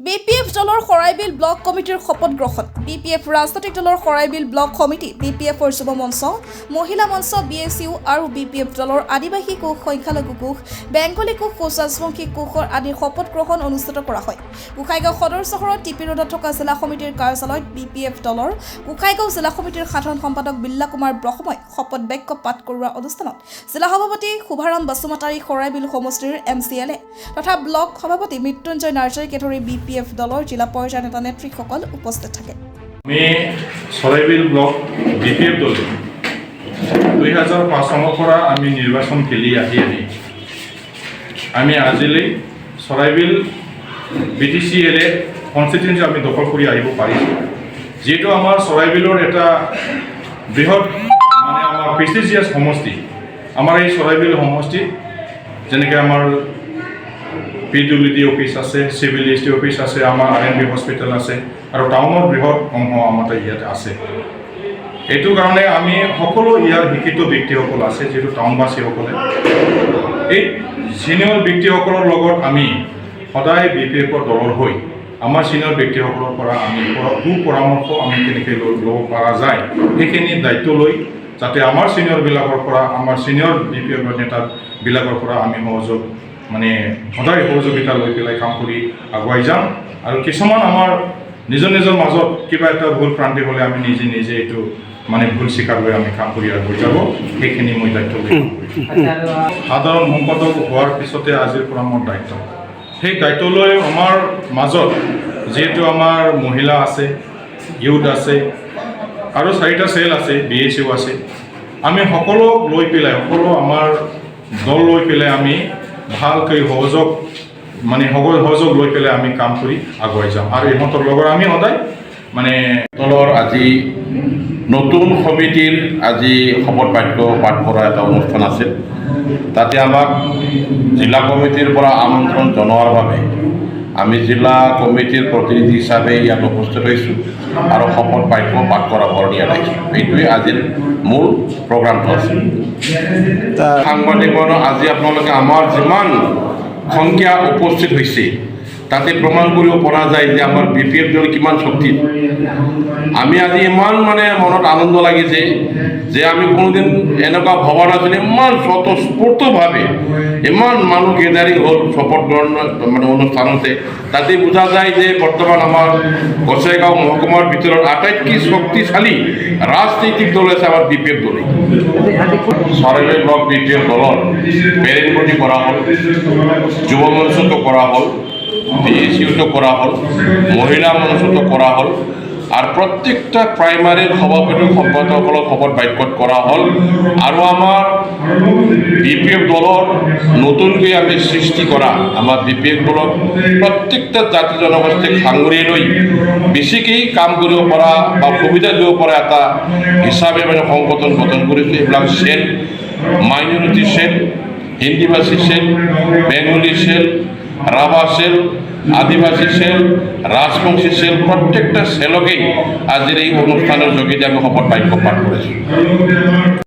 BPF দলৰ খৰাইবিল block কমিটিৰ শপত গ্ৰহণ বিপিএফ ৰাজনৈতিক দলৰ খৰাইবিল ব্লক কমিটি বিপিএফৰ যুৱ মঞ্চ মহিলা মঞ্চ বিএছইউ আৰু বিপিএফ দলৰ আদিবাসী কোষ সংখ্যালঘু কোষ বেংগলী কোষ কোচ-ৰাজবংশী কোষৰ আদিৰ শপত গ্ৰহণ অনুষ্ঠিত কৰা হয়। গোসাইগাঁও সদৰ চহৰৰ টিপি ৰোডত থকা জিলা সমিতিৰ কাৰ্যালয়ত বিপিএফ দলৰ গোসাইগাঁও জিলা সমিতিৰ সাধাৰণ সম্পাদক বিল্লা কুমাৰ ব্ৰহ্মই শপত বাক্য পাঠ কৰোৱা অনুষ্ঠানত জিলা সভাপতি শুভাৰাম বাসুমাতাৰী খৰাইবিল সমষ্টিৰ MCLA তথা ব্লক সভাপতি মৃত্যুঞ্জয় নাৰ্জাৰীকে ধৰি বিপিএফ দলৰ জিলা পৰ্যায়ৰ নেতা নেতৃসকল উপস্থিত থাকে। আমি চৰাইবিল ব্লক বিপিএফ দল 2005 চনৰ পৰা আমি নিৰ্বাচন খেলি আহি আমি আজিলৈ চৰাইবিল BTCLA কনষ্টিটুৱেঞ্চি আমি দখল কৰি আহিব পাৰিছোঁ। যিহেতু আমাৰ চৰাইবিলৰ এটা বৃহৎ মানে আমাৰ প্ৰেষ্টিজিয়াছ সমষ্টি, আমাৰ এই চৰাইবিল সমষ্টি যেনেকৈ আমাৰ PWD অফিচ আছে, চিভিল এছ টি অফিচ আছে, আমাৰ RNB হস্পিটেল আছে আৰু টাউনৰ বৃহৎ অংশ আমাৰ ইয়াত আছে। এইটো কাৰণে আমি সকলো ইয়াৰ শিক্ষিত ব্যক্তিসকল আছে, যিহেতু টাউনবাসীসকলে এই ছিনিয়ৰ ব্যক্তিসকলৰ লগত আমি সদায় বিপিএফৰ দলৰ হৈ আমাৰ ছিনিয়ৰ ব্যক্তিসকলৰ পৰা আমি পৰামৰ্শ আমি কেনেকৈ ল'ব পৰা যায় সেইখিনি দায়িত্ব লৈ যাতে আমাৰ ছিনিয়ৰবিলাকৰ পৰা আমাৰ ছিনিয়ৰ বিপিএফৰ নেতাবিলাকৰ পৰা আমি সহযোগ মানে সদায় সহযোগিতা লৈ পেলাই কাম কৰি আগুৱাই যাম। আৰু কিছুমান আমাৰ নিজৰ মাজত কিবা এটা ভুল ক্ৰান্তি হ'লে আমি নিজে এইটো মানে ভুল স্বীকাৰ লৈ আমি কাম কৰি আগুৱাই যাব, সেইখিনি মই দায়িত্ব লৈ সাধাৰণ সম্পাদক হোৱাৰ পিছতে আজিৰ পৰা মোৰ দায়িত্ব। সেই দায়িত্ব লৈ আমাৰ মাজত যিহেতু আমাৰ মহিলা আছে, ইউথ আছে আৰু 4টা চেল আছে, BSU আছে, আমি সকলো লৈ পেলাই সকলো আমাৰ দল লৈ পেলাই আমি ভালকৈ সহযোগ লৈ পেলাই আমি কাম কৰি আগুৱাই যাম। আৰু ইহঁতৰ লগত আমি সদায় মানে দলৰ আজি নতুন সমিতিৰ আজি শপত বাক্য পাঠ কৰা এটা অনুষ্ঠান আছিল। তাতে আমাক জিলা কমিটিৰ পৰা আমন্ত্ৰণ জনোৱাৰ বাবে আমি জিলা কমিটিৰ প্ৰতিনিধি হিচাপে ইয়াত উপস্থিত হৈছোঁ আৰু শপত বাক্য পাঠ কৰা বৰণী আদাইছোঁ। এইটোৱে আজিৰ মূল প্ৰগ্ৰামটো আছিল। সাংবাদিকৰ আজি আপোনালোকে আমাৰ যিমান সংখ্যা উপস্থিত হৈছে তাতে প্ৰমাণ কৰিব পৰা যায় যে আমাৰ বিপিএফ দল কিমান শক্তি। আমি আজি ইমান মানে মনত আনন্দ লাগিছে যে আমি কোনোদিন এনেকুৱা ভবা নাছিলোঁ, ইমান স্বতঃস্ফূৰ্তভাৱে ইমান মানুহ গেদাৰিং হ'ল শপত গ্ৰহণ মানে অনুষ্ঠানতে। তাতে বুজা যায় যে বৰ্তমান আমাৰ গোসাইগাঁও মহকুমাৰ ভিতৰত আটাইতকৈ শক্তিশালী ৰাজনৈতিক দল আছে আমাৰ বিপিএফ দলে। চৰাইবিল ব্লক বিপিএফ দলৰ পেৰেণ্টমতি কৰা হ'ল, যুৱ মঞ্চটো কৰা হ'ল, BSUটো কৰা হ'ল, মহিলা মঞ্চটো কৰা হ'ল আৰু প্ৰত্যেকটা প্ৰাইমাৰীৰ সভাপতি সম্পাদকসকলক শপত বাক্যত কৰা হ'ল। আৰু আমাৰ বিপিএফ দলৰ নতুনকৈ আমি সৃষ্টি কৰা আমাৰ বিপিএফ দলক প্ৰত্যেকটা জাতি জনগোষ্ঠীক সাঙুৰি লৈ বেছিকৈ কাম কৰিব পৰা বা সুবিধা দিব পৰা এটা হিচাপে মানে সংগঠন গঠন কৰিছোঁ। এইবিলাক চেল, মাইনৰিটি চেল, হিন্দীভাষী cell, Bengali cell, Rabha cell, আদিবাসী চেল, ৰাজবংশী চেল, প্ৰত্যেকটা চেলকেই আজিৰ এই অনুষ্ঠানৰ যোগেদি আমি শপত বাক্য পাঠ কৰিছোঁ।